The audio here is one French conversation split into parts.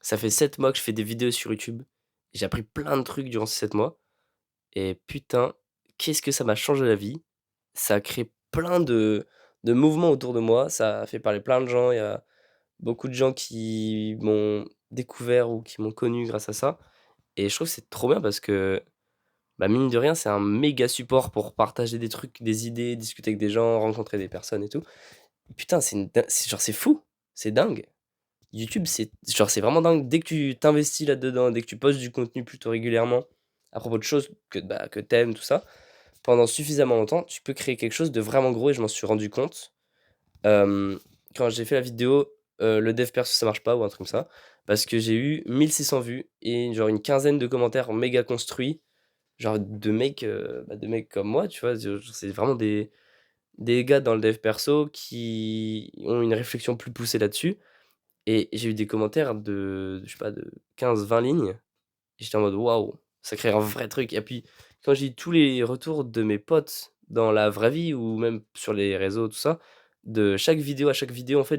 Ça fait 7 mois que je fais des vidéos sur YouTube. J'ai appris plein de trucs durant ces 7 mois et putain, qu'est-ce que ça m'a changé la vie. Ça a créé plein de mouvements autour de moi, ça a fait parler plein de gens. Il y a beaucoup de gens qui m'ont découvert ou qui m'ont connu grâce à ça et je trouve que c'est trop bien parce que, bah, mine de rien, c'est un méga support pour partager des trucs, des idées, discuter avec des gens, rencontrer des personnes et tout. Putain, c'est genre, c'est fou, c'est dingue. YouTube, c'est genre, c'est vraiment dingue. Dès que tu t'investis là-dedans, dès que tu postes du contenu plutôt régulièrement à propos de choses que tu tout ça, pendant suffisamment longtemps, tu peux créer quelque chose de vraiment gros et je m'en suis rendu compte, hem, quand j'ai fait la vidéo, le dev perso ça marche pas ou un truc comme ça, parce que j'ai eu 1 600 vues et genre une quinzaine de commentaires méga construits, genre de mecs comme moi, tu vois? Genre c'est vraiment des gars dans le dev perso qui ont une réflexion plus poussée là-dessus et j'ai eu des commentaires de je sais pas, de 15 20 lignes et j'étais en mode: «Waouh, ça crée un vrai truc» et puis quand j'ai eu tous les retours de mes potes dans la vraie vie ou même sur les réseaux tout ça, de chaque vidéo à chaque vidéo en fait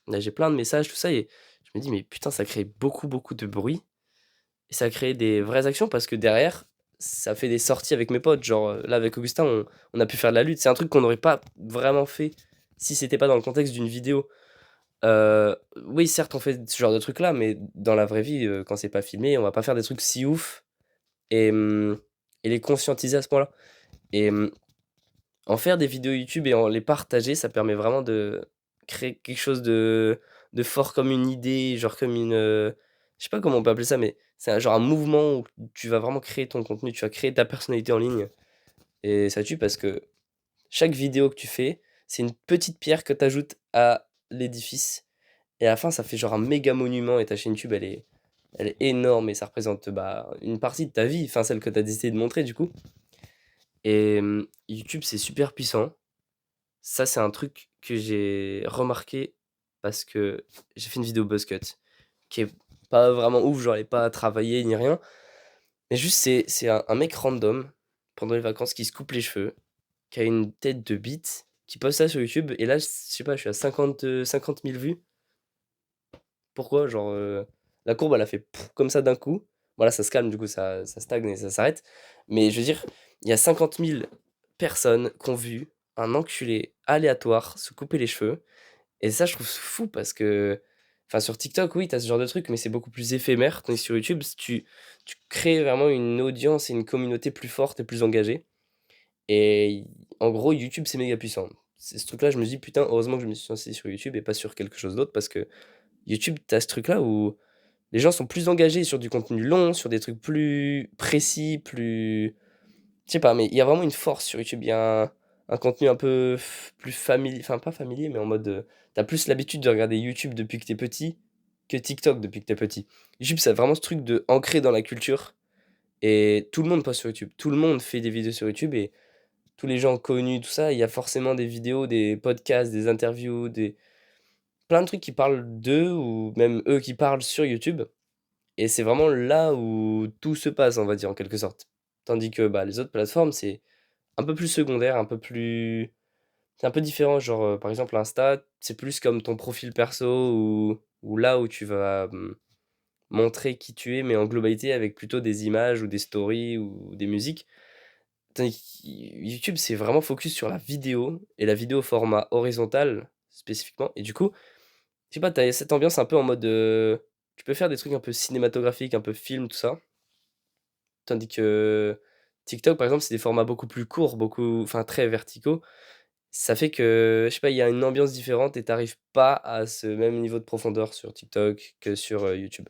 bah, j'ai plein de messages tout ça et je me dis: «Mais putain ça crée beaucoup, beaucoup de bruit» et ça crée des vraies actions parce que derrière, ça fait des sorties avec mes potes. Genre, là avec Augustin on a pu faire de la lutte. C'est un truc qu'on n'aurait pas vraiment fait si c'était pas dans le contexte d'une vidéo. Oui, certes, on fait ce genre de trucs-là, mais dans la vraie vie, quand c'est pas filmé, on va pas faire des trucs si ouf et et les conscientiser à ce point-là et en faire des vidéos YouTube et en les partager, ça permet vraiment de créer quelque chose de fort comme une idée, genre comme je sais pas comment on peut appeler ça, mais c'est un genre un mouvement où tu vas vraiment créer ton contenu, tu vas créer ta personnalité en ligne et ça tue parce que chaque vidéo que tu fais, c'est une petite pierre que tu ajoutes à l'édifice et à la fin, ça fait genre un méga monument et ta chaîne YouTube, elle est énorme et ça représente, bah, une partie de ta vie, enfin celle que tu as décidé de montrer du coup et YouTube, c'est super puissant. Ça, c'est un truc que j'ai remarqué parce que j'ai fait une vidéo buzz cut qui est pas vraiment ouf, genre elle est pas travaillée ni rien, mais juste c'est un mec random pendant les vacances qui se coupe les cheveux, qui a une tête de bite, qui poste ça sur YouTube et là, je sais pas, je suis à 50 000 vues. Pourquoi? Genre, la courbe, elle a fait «pouf» comme ça d'un coup. Voilà, ça se calme, du coup, ça stagne et ça s'arrête. Mais je veux dire, il y a 50 000 personnes qui ont vu un enculé aléatoire se couper les cheveux et ça, je trouve fou parce que enfin, sur TikTok, oui, tu as ce genre de truc, mais c'est beaucoup plus éphémère. Tandis que sur YouTube, si tu crées vraiment une audience et une communauté plus forte et plus engagée et en gros, YouTube, c'est méga puissant. C'est ce truc-là, je me dis: «Putain, heureusement que je me suis lancé sur YouTube et pas sur quelque chose d'autre» parce que YouTube, tu as ce truc-là où les gens sont plus engagés sur du contenu long, sur des trucs plus précis, plus je sais pas, mais il y a vraiment une force sur YouTube. Il y a un contenu un peu plus familier, enfin pas familier, mais en mode, tu plus l'habitude de regarder YouTube depuis que t'es petit, que TikTok depuis que t'es petit. YouTube, ça a vraiment ce truc de ancré dans la culture et tout le monde passe sur YouTube. Tout le monde fait des vidéos sur YouTube et tous les gens connus, tout ça, il y a forcément des vidéos, des podcasts, des interviews, des plein de trucs qui parlent d'eux ou même eux qui parlent sur YouTube et c'est vraiment là où tout se passe, on va dire, en quelque sorte. Tandis que, bah, les autres plateformes, c'est un peu plus secondaire, un peu plus c'est un peu différent, genre, par exemple, Insta, c'est plus comme ton profil perso ou là où tu vas, montrer qui tu es, mais en globalité avec plutôt des images ou des stories ou des musiques. Tandis que YouTube, c'est vraiment focus sur la vidéo et la vidéo au format horizontal, spécifiquement et du coup, je sais pas, tu as cette ambiance un peu en mode, tu peux faire des trucs un peu cinématographiques, un peu film, tout ça. Tandis que TikTok, par exemple, c'est des formats beaucoup plus courts, beaucoup enfin très verticaux. Ça fait que, je sais pas, il y a une ambiance différente et tu arrives pas à ce même niveau de profondeur sur TikTok que sur, YouTube.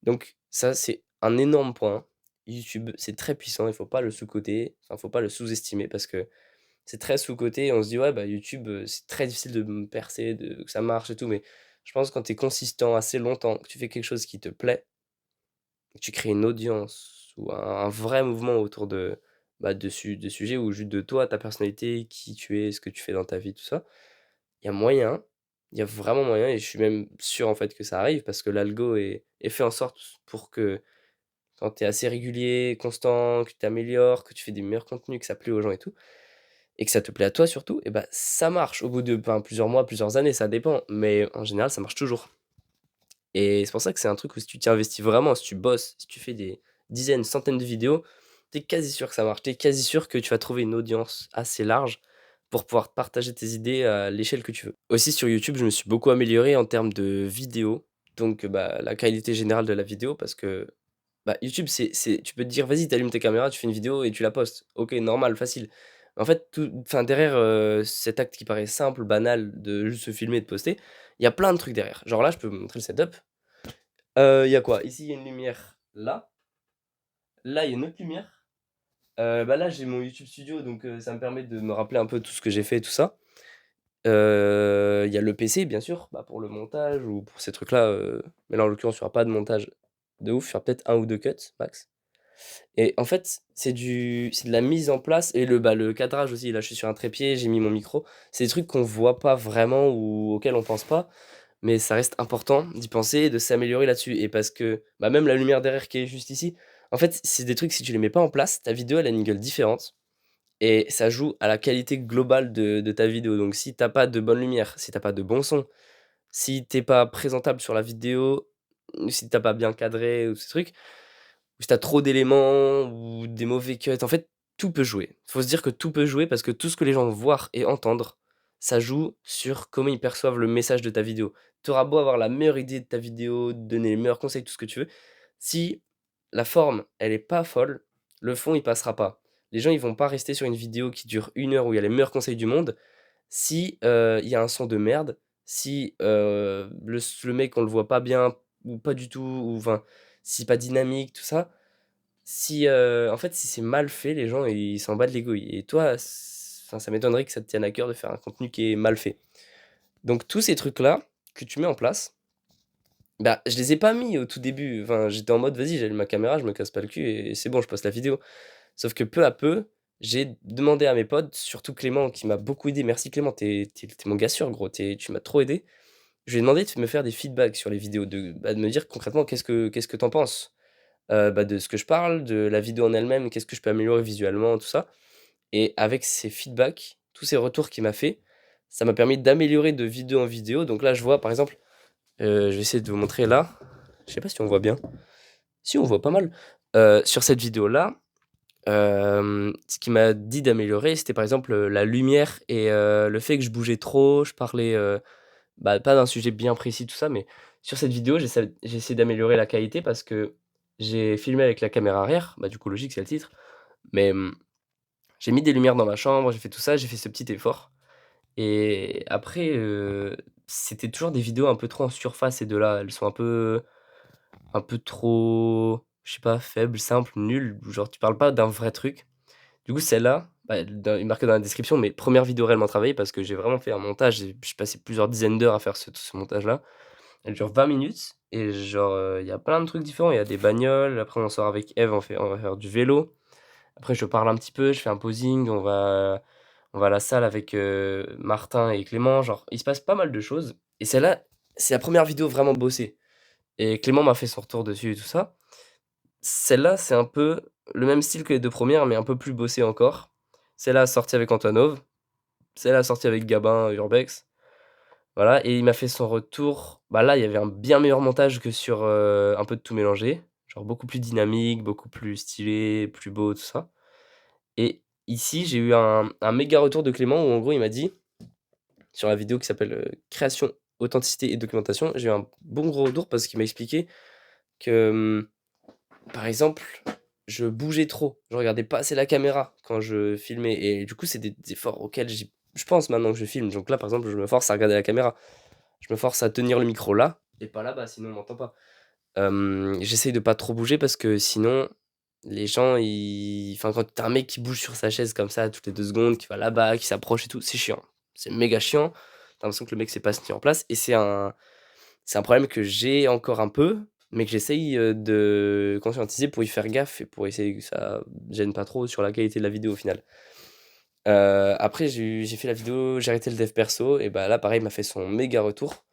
Donc ça, c'est un énorme point. YouTube, c'est très puissant, il faut pas le sous-coter, enfin, faut pas le sous-estimer parce que c'est très sous-coté et on se dit: «Ouais, bah, YouTube, c'est très difficile de, percer, de que ça marche et tout», mais je pense quand tu es consistant assez longtemps, que tu fais quelque chose qui te plaît tu crées une audience ou un vrai mouvement autour de, bah, de sujets ou juste de toi, ta personnalité, qui tu es, ce que tu fais dans ta vie, tout ça. Il y a moyen, il y a vraiment moyen et je suis même sûr, en fait, que ça arrive parce que l'algo est fait en sorte pour que quand tu es assez régulier, constant, que tu t'améliores, que tu fais des meilleurs contenus, que ça plaît aux gens et tout et que ça te plaît à toi surtout et bah, ça marche au bout de, ben, plusieurs mois, plusieurs années, ça dépend, mais en général, ça marche toujours. Et c'est pour ça que c'est un truc où si tu t'y investis vraiment, si tu bosses, si tu fais des dizaines, centaines de vidéos, tu es quasi sûr que ça marche. Tu es quasi sûr que tu vas trouver une audience assez large pour pouvoir partager tes idées à l'échelle que tu veux. Aussi sur YouTube, je me suis beaucoup amélioré en termes de vidéos, donc bah, la qualité générale de la vidéo parce que, bah, YouTube c'est tu peux te dire: «Vas-y, tu allumes tes caméras, tu fais une vidéo et tu la postes». OK, normal, facile. En fait, tout enfin derrière, cet acte qui paraît simple, banal de juste se filmer et de poster, il y a plein de trucs derrière. Genre là, je peux vous montrer le setup. Il y a quoi? Ici, il y a une lumière là. Là, il y a une autre lumière. Bah, là, j'ai mon YouTube Studio, donc ça me permet de me rappeler un peu tout ce que j'ai fait et tout ça. Il y a le PC, bien sûr, bah, pour le montage ou pour ces trucs-là, mais là, en l'occurrence, il y aura pas de montage de ouf, il y aura peut-être un ou 2 cuts max et en fait, c'est de la mise en place et le cadrage aussi. Là, je suis sur un trépied, j'ai mis mon micro. C'est des trucs qu'on voit pas vraiment ou auxquels on pense pas. Mais ça reste important d'y penser et de s'améliorer là-dessus et parce que, bah, même la lumière derrière qui est juste ici, en fait, c'est des trucs, si tu les mets pas en place, ta vidéo, elle a une gueule différente et ça joue à la qualité globale de ta vidéo. Donc si tu pas de bonne lumière, si tu pas de bon son, si t'es pas présentable sur la vidéo, ou si t'as pas bien cadré ou ces trucs, ou si tu trop d'éléments ou des mauvais cuts, en fait, tout peut jouer. Faut se dire que tout peut jouer parce que tout ce que les gens vont voir et entendre, ça joue sur comment ils perçoivent le message de ta vidéo. Tu auras beau avoir la meilleure idée de ta vidéo, donner les meilleurs conseils, tout ce que tu veux, si la forme, elle est pas folle, le fond, il passera pas. Les gens, ils vont pas rester sur une vidéo qui dure 1 heure où il y a les meilleurs conseils du monde, si, il y a un son de merde, si, le mec, on le voit pas bien ou pas du tout ou enfin, si c'est pas dynamique, tout ça, si, en fait, si c'est mal fait, les gens, ils s'en battent les couilles et toi, enfin, ça m'étonnerait que ça te tienne à cœur de faire un contenu qui est mal fait. Donc tous ces trucs-là que tu mets en place, bah, je les ai pas mis au tout début. Enfin, j'étais en mode: «Vas-y, j'allume ma caméra, je me casse pas le cul et c'est bon, je poste la vidéo». Sauf que peu à peu, j'ai demandé à mes potes, surtout Clément qui m'a beaucoup aidé. Merci Clément, tu es mon gars sûr gros, tu m'as trop aidé. Je lui ai demandé de me faire des feedbacks sur les vidéos, de me dire concrètement qu'est-ce que tu en penses? Bah, de ce que je parle, de la vidéo en elle-même, qu'est-ce que je peux améliorer visuellement, tout ça et avec ces feedbacks, tous ces retours qu'il m'a fait, ça m'a permis d'améliorer de vidéo en vidéo. Donc là, je vois par exemple, je vais essayer de vous montrer là. Je sais pas si on voit bien. Si, on voit pas mal. Sur cette vidéo-là, ce qui m'a dit d'améliorer, c'était par exemple, la lumière et le fait que je bougeais trop, je parlais, bah, pas d'un sujet bien précis, tout ça, mais sur cette vidéo, j'ai essayé d'améliorer la qualité parce que j'ai filmé avec la caméra arrière, bah, du coup logique, c'est le titre, mais, j'ai mis des lumières dans ma chambre, j'ai fait tout ça, j'ai fait ce petit effort et après, c'était toujours des vidéos un peu trop en surface ces 2 là, elles sont un peu trop, je sais pas, faibles, simples, nulles, genre tu parles pas d'un vrai truc. Du coup, celle-là, bah, il est marqué dans la description, mais première vidéo réellement travaillée parce que j'ai vraiment fait un montage, j'ai passé plusieurs dizaines d'heures à faire ce montage-là. Elle dure 20 minutes et genre, il y a plein de trucs différents. Il y a des bagnoles, après on sort avec Eve, on va faire du vélo. Après je parle un petit peu, je fais un posing, on va à la salle avec, Martin et Clément, genre il se passe pas mal de choses et celle-là, c'est la première vidéo vraiment bossée et Clément m'a fait son retour dessus et tout ça. Celle-là, c'est un peu le même style que les 2 premières, mais un peu plus bossé encore. Celle-là, sortie avec Antonov, celle-là, sortie avec Gabin, Urbex, voilà et il m'a fait son retour. Bah, là, il y avait un bien meilleur montage que sur, Un peu de tout mélanger, genre beaucoup plus dynamique, beaucoup plus stylé, plus beau, tout ça et ici, j'ai eu un méga retour de Clément où en gros, il m'a dit, sur la vidéo qui s'appelle, «Création, authenticité et documentation», j'ai eu un bon gros retour parce qu'il m'a expliqué que, par exemple, je bougeais trop, je regardais pas assez la caméra quand je filmais et du coup, c'est des efforts auxquels je pense maintenant que je filme. Donc là, par exemple, je me force à regarder la caméra. Je me force à tenir le micro là et pas là-bas, sinon on m'entend pas. J'essaye de pas trop bouger parce que sinon, les gens, enfin, quand tu un mec qui bouge sur sa chaise comme ça toutes les 2 secondes, qui va là-bas, qui s'approche et tout, c'est chiant. C'est méga chiant. Tu l'impression que le mec sait pas se tenir en place et c'est un problème que j'ai encore un peu, mais que j'essaye, de conscientiser pour y faire gaffe et pour essayer que ça gêne pas trop sur la qualité de la vidéo au final. Après j'ai fait la vidéo, j'ai arrêté le dev perso et bah, là pareil, il m'a fait son méga retour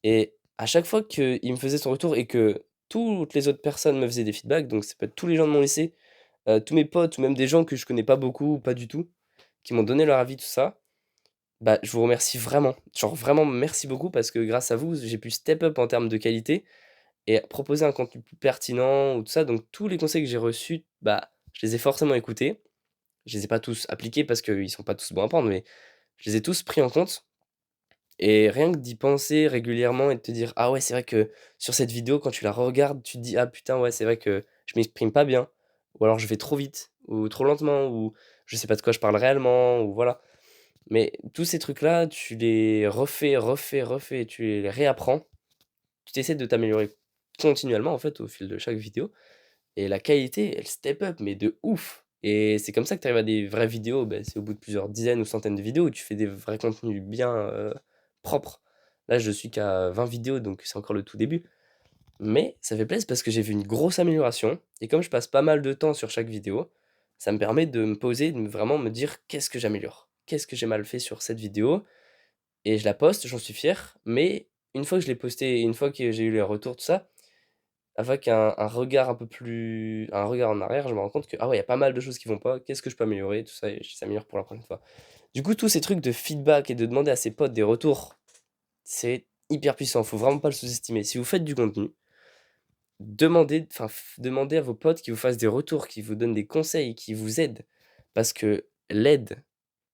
et à chaque fois qu'il me faisait son retour et que toutes les autres personnes me faisaient des feedbacks, donc ça peut être tous les gens de mon lycée, tous mes potes ou même des gens que je connais pas beaucoup ou pas du tout, qui m'ont donné leur avis, tout ça, je vous remercie vraiment. Genre vraiment merci beaucoup parce que grâce à vous, j'ai pu step up en termes de qualité. et proposer un contenu plus pertinent ou tout ça. Donc tous les conseils que j'ai reçus, bah, je les ai forcément écoutés. Je les ai pas tous appliqués parce qu'ils sont pas tous bons à prendre, mais je les ai tous pris en compte et rien que d'y penser régulièrement et de te dire: «Ah ouais, c'est vrai que sur cette vidéo, quand tu la regardes, tu te dis: "Ah putain, ouais, c'est vrai que je m'exprime pas bien" ou alors je vais trop vite ou trop lentement ou je sais pas de quoi je parle réellement" ou voilà. Mais tous ces trucs-là, tu les refais, tu les réapprends. Tu essaies de t'améliorer continuellement, en fait, au fil de chaque vidéo et la qualité, elle step up, mais de ouf et c'est comme ça que tu arrives à des vraies vidéos, c'est au bout de plusieurs dizaines ou centaines de vidéos où tu fais des vrais contenus bien, propres. Là, je suis qu'à 20 vidéos, donc c'est encore le tout début, mais ça fait plaisir parce que j'ai vu une grosse amélioration et comme je passe pas mal de temps sur chaque vidéo, ça me permet de me poser, de me vraiment me dire: «Qu'est-ce que j'améliore? Qu'est-ce que j'ai mal fait sur cette vidéo?» Et je la poste, j'en suis fier, mais une fois que je l'ai postée et une fois que j'ai eu les retours, tout ça, avec un regard un regard en arrière, je me rends compte que: «Ah ouais, il y a pas mal de choses qui vont pas, qu'est-ce que je peux améliorer?» tout ça et je s'améliore pour la prochaine fois. Du coup, tous ces trucs de feedback et de demander à ses potes des retours, c'est hyper puissant, faut vraiment pas le sous-estimer. Si vous faites du contenu, demandez à vos potes qu'ils vous fassent des retours, qu'ils vous donnent des conseils, qui vous aident. Parce que l'aide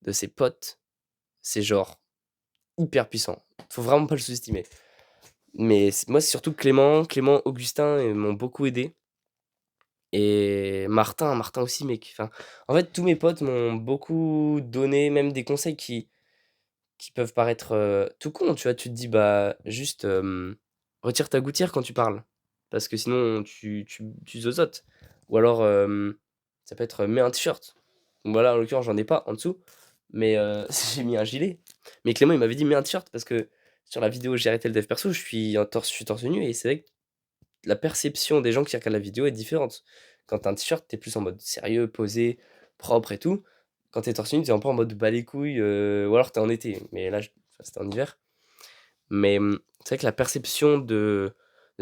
de ses potes, c'est genre hyper puissant. Faut vraiment pas le sous-estimer. Mais moi, c'est surtout Clément, Augustin, m'ont beaucoup aidé et Martin aussi, mec. Enfin, en fait, tous mes potes m'ont beaucoup donné, même des conseils qui peuvent paraître, tout cons, tu vois? Tu te dis: «Bah, juste, retire ta gouttière quand tu parles, parce que sinon tu zozotes» ou alors, ça peut être, «Mets un t-shirt». Bon, bah, là, en l'occurrence, j'en ai pas en dessous, mais j'ai mis un gilet. Mais Clément, il m'avait dit: «Mets un t-shirt» parce que sur la vidéo J'ai arrêté le dev perso, je suis torse nu et c'est vrai que la perception des gens qui regardent la vidéo est différente. Quand tu as un t-shirt, tu es plus en mode sérieux, posé, propre et tout. Quand tu es torse nu, tu es un peu en mode bas les couilles, ou alors tu es en été. Mais là, enfin, c'était en hiver. Mais c'est vrai que la perception de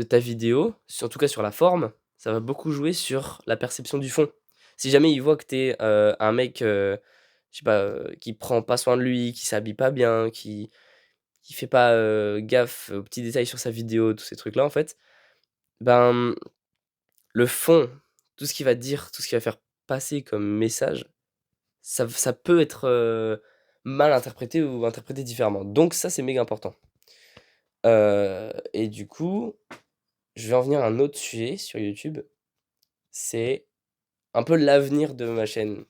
ta vidéo, en tout cas sur la forme, ça va beaucoup jouer sur la perception du fond. Si jamais ils voient que tu es un mec, je sais pas, qui prend pas soin de lui, qui s'habille pas bien, qui fait pas gaffe aux petits détails sur sa vidéo, tous ces trucs-là, en fait, ben le fond, tout ce qu'il va dire, tout ce qu'il va faire passer comme message, ça peut être, mal interprété ou interprété différemment. Donc ça, c'est méga important. Et du coup, je vais en venir à un autre sujet sur YouTube, c'est un peu l'avenir de ma chaîne.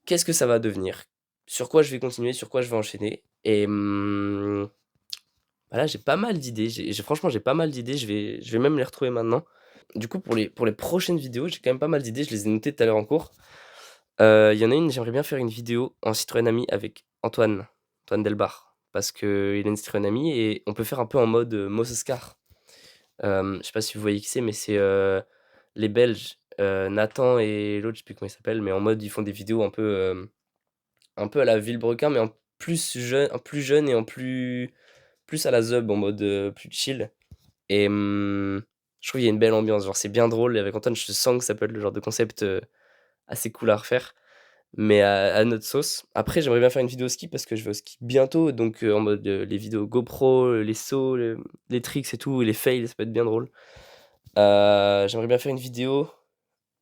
Qu'est-ce que ça va devenir? Sur quoi je vais continuer? Sur quoi je vais enchaîner? Et bah, là, j'ai pas mal d'idées, franchement, j'ai pas mal d'idées, je vais même les retrouver maintenant. Du coup, pour les prochaines vidéos, j'ai quand même pas mal d'idées, je les ai notées tout à l'heure en cours. Il y en a une, j'aimerais bien faire une vidéo en Citroën Ami avec Antoine Delbar, parce qu'il a une Citroën Ami et on peut faire un peu en mode, Mos Car. Je sais pas si vous voyez qui c'est, mais c'est, les Belges, Nathan et l'autre, je sais plus comment il s'appelle, mais en mode ils font des vidéos un peu à la Villebrequin, mais en plus jeune et en plus à la zeub, en mode, plus chill et je trouve qu'il y a une belle ambiance, genre c'est bien drôle et avec Antoine, je sens que ça peut être le genre de concept, assez cool à refaire. Mais à notre sauce. Après, j'aimerais bien faire une vidéo ski parce que je vais au ski bientôt, donc en mode, les vidéos GoPro, les sauts, les tricks et tout et les fails, ça peut être bien drôle. J'aimerais bien faire une vidéo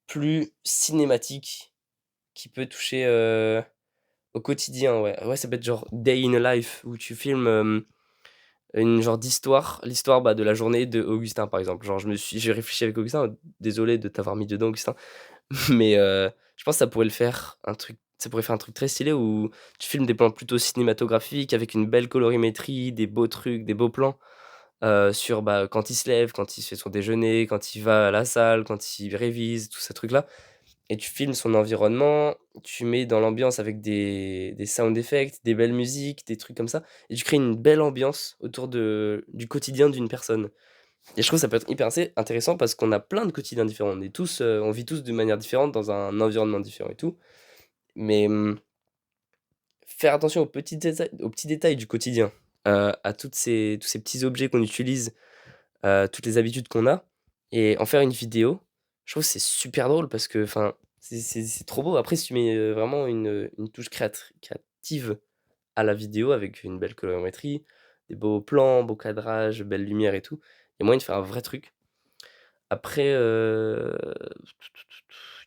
plus cinématique qui peut toucher, au quotidien, ouais. Ouais, ça peut être genre day in a life où tu filmes, une genre l'histoire, bah, de la journée de Augustin, par exemple. Genre j'ai réfléchi avec Augustin, désolé de t'avoir mis dedans, Augustin. Mais je pense que ça pourrait faire un truc très stylé où tu filmes des plans plutôt cinématographiques avec une belle colorimétrie, des beaux trucs, des beaux plans, sur, bah, quand il se lève, quand il fait son déjeuner, quand il va à la salle, quand il révise, tous ces trucs-là et tu filmes son environnement, tu mets dans l'ambiance avec des sound effects, des belles musiques, des trucs comme ça et tu crées une belle ambiance autour du quotidien d'une personne. Et je trouve que ça peut être hyper assez intéressant parce qu'on a plein de quotidiens différents. On vit tous de manière différente dans un environnement différent et tout. Mais faire attention aux petits détails du quotidien, à tous ces petits objets qu'on utilise, toutes les habitudes qu'on a et en faire une vidéo, je trouve que c'est super drôle parce que, enfin, c'est trop beau. Après, si tu mets, vraiment une touche créative à la vidéo avec une belle colorimétrie, des beaux plans, beau cadrage, belle lumière et tout, il y a moyen de faire un vrai truc. Après, il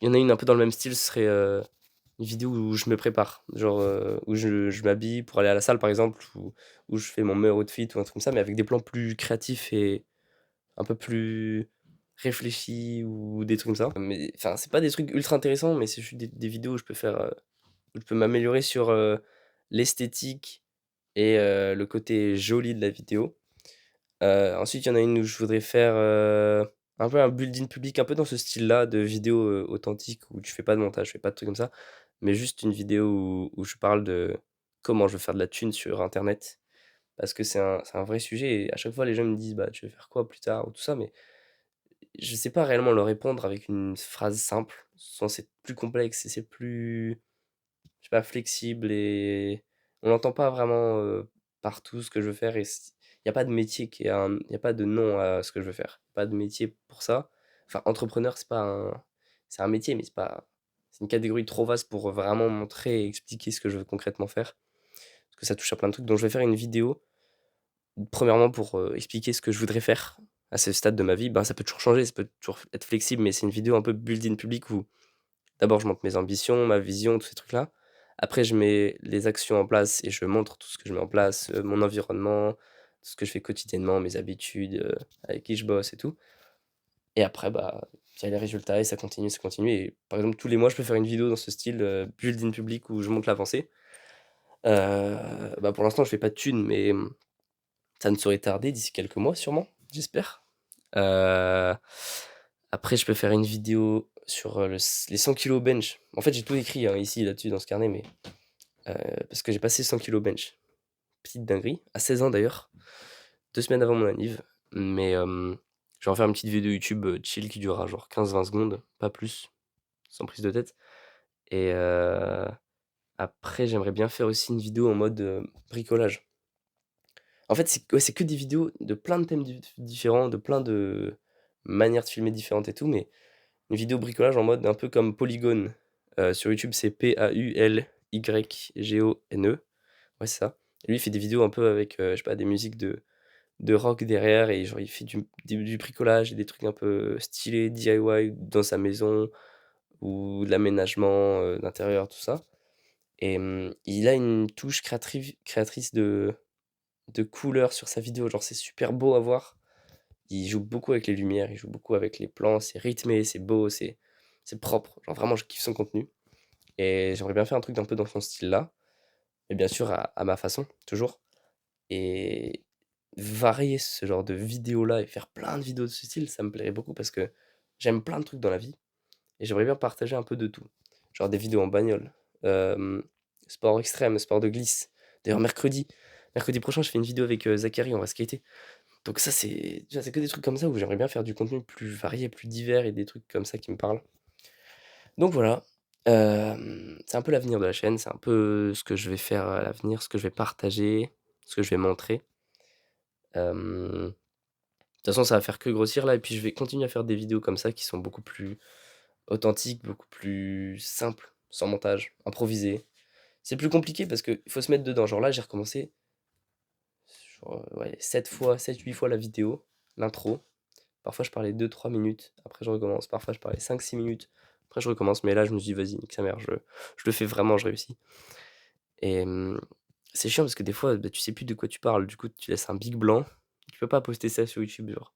y en a une un peu dans le même style, ce serait, une vidéo où je me prépare. Genre, où je m'habille pour aller à la salle, par exemple, ou où je fais mon meilleur outfit ou un truc comme ça, mais avec des plans plus créatifs et un peu plus réfléchis ou des trucs comme ça. Mais enfin, c'est pas des trucs ultra intéressants, mais c'est juste des vidéos où je peux faire, où je peux m'améliorer sur, l'esthétique et le côté joli de la vidéo. Ensuite, il y en a une où je voudrais faire, un peu un building public, un peu dans ce style-là de vidéo, authentique où tu fais pas de montage, je fais pas de trucs comme ça, mais juste une vidéo où je parle de comment je veux faire de la thune sur internet. Parce que c'est un vrai sujet et à chaque fois les gens me disent: «Bah, tu veux faire quoi plus tard?» ou tout ça, mais je sais pas réellement leur répondre avec une phrase simple. Souvent c'est plus complexe et c'est plus, je sais pas, flexible et on n'entend pas vraiment, partout ce que je veux faire et il y a pas de métier qui est un il y a pas de nom à ce que je veux faire. Pas de métier pour ça. Enfin, entrepreneur, c'est un métier, mais c'est une catégorie trop vaste pour vraiment montrer et expliquer ce que je veux concrètement faire. Parce que ça touche à plein de trucs. Donc je vais faire une vidéo, premièrement pour, expliquer ce que je voudrais faire à ce stade de ma vie. Ben, ça peut toujours changer, ça peut toujours être flexible, mais c'est une vidéo un peu build-in public où d'abord, je montre mes ambitions, ma vision, tous ces trucs-là. Après, je mets les actions en place et je montre tout ce que je mets en place, mon environnement, tout ce que je fais quotidiennement, mes habitudes, avec qui je bosse et tout. Et après, bah, il y a les résultats et ça continue, ça continue. Et par exemple, tous les mois, je peux faire une vidéo dans ce style, build in public où je montre l'avancée. Bah, pour l'instant, je fais pas de thunes, mais ça ne saurait tarder d'ici quelques mois sûrement, j'espère. Heu, Après je peux faire une vidéo sur, les 100 kilos bench. En fait, j'ai tout écrit, hein, ici, là-dessus, dans ce carnet, mais heu, parce que j'ai passé 100 kilos bench. Petite dinguerie, à 16 ans d'ailleurs, 2 semaines avant mon anniv. Mais je vais en faire une petite vidéo YouTube, chill qui durera genre 15-20 secondes, pas plus, sans prise de tête. Et après j'aimerais bien faire aussi une vidéo en mode, bricolage. En fait, c'est que des vidéos de plein de thèmes différents, de plein de manières de filmer différentes et tout, mais une vidéo bricolage en mode un peu comme Polygone. Sur YouTube, c'est Paulygone. Ouais, c'est ça. Et lui, il fait des vidéos un peu avec, je sais pas, des musiques de rock derrière et genre il fait du bricolage et des trucs un peu stylés, DIY dans sa maison ou de l'aménagement, d'intérieur, tout ça. Et il a une touche créatrice de couleurs sur sa vidéo, genre c'est super beau à voir. Il joue beaucoup avec les lumières, il joue beaucoup avec les plans, c'est rythmé, c'est beau, c'est propre. Genre vraiment, je kiffe son contenu et j'aimerais bien faire un truc un peu dans son style-là, mais bien sûr à ma façon, toujours. Et varier ce genre de vidéos-là et faire plein de vidéos de ce style, ça me plairait beaucoup parce que j'aime plein de trucs dans la vie et j'aimerais bien partager un peu de tout. Genre des vidéos en bagnole, hem, sport extrême, sport de glisse. D'ailleurs mercredi prochain, je fais une vidéo avec, Zachary, on va skater. Donc ça, c'est que des trucs comme ça où j'aimerais bien faire du contenu plus varié, plus divers et des trucs comme ça qui me parlent. Donc voilà, c'est un peu l'avenir de la chaîne, c'est un peu ce que je vais faire à l'avenir, ce que je vais partager, ce que je vais montrer. De toute façon, ça va faire que grossir là et puis je vais continuer à faire des vidéos comme ça qui sont beaucoup plus authentiques, beaucoup plus simples, sans montage, improvisées. C'est plus compliqué parce qu'il faut se mettre dedans. Genre là, j'ai recommencé genre, ouais 7 fois, 7-8 fois la vidéo, l'intro. Parfois, je parlais 2-3 minutes, après je recommence. Parfois, je parlais 5-6 minutes, après je recommence. Mais là, je me suis dit: «Vas-y, nique sa mère, je le fais vraiment, je réussis». Et c'est chiant parce que des fois, bah, tu sais plus de quoi tu parles. Du coup, tu laisses un big blanc. Tu peux pas poster ça sur YouTube, genre.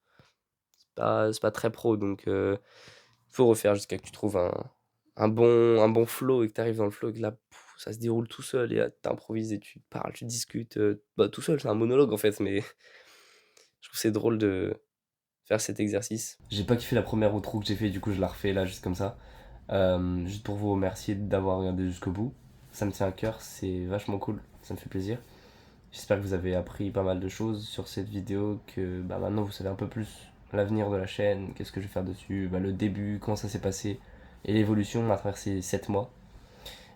C'est pas très pro, donc faut refaire jusqu'à que tu trouves un bon flow et que tu arrives dans le flow et que là, ça se déroule tout seul et là, tu improvises et tu parles, tu discutes, bah, tout seul. C'est un monologue, en fait, mais je trouve c'est drôle de faire cet exercice. J'ai pas kiffé la première outro que j'ai fait, du coup je la refais là juste comme ça. Juste pour vous remercier d'avoir regardé jusqu'au bout. Ça me tient à cœur, c'est vachement cool, ça me fait plaisir. J'espère que vous avez appris pas mal de choses sur cette vidéo, que bah, maintenant vous savez un peu plus l'avenir de la chaîne, qu'est-ce que je vais faire dessus, bah, le début, comment ça s'est passé et l'évolution à travers ces 7 mois.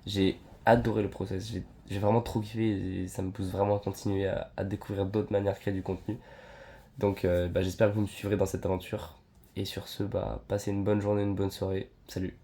J'ai adoré le process, j'ai vraiment trop kiffé et ça me pousse vraiment à continuer à découvrir d'autres manières de créer du contenu. Donc bah, j'espère que vous me suivrez dans cette aventure. Et sur ce, bah, passez une bonne journée, une bonne soirée. Salut.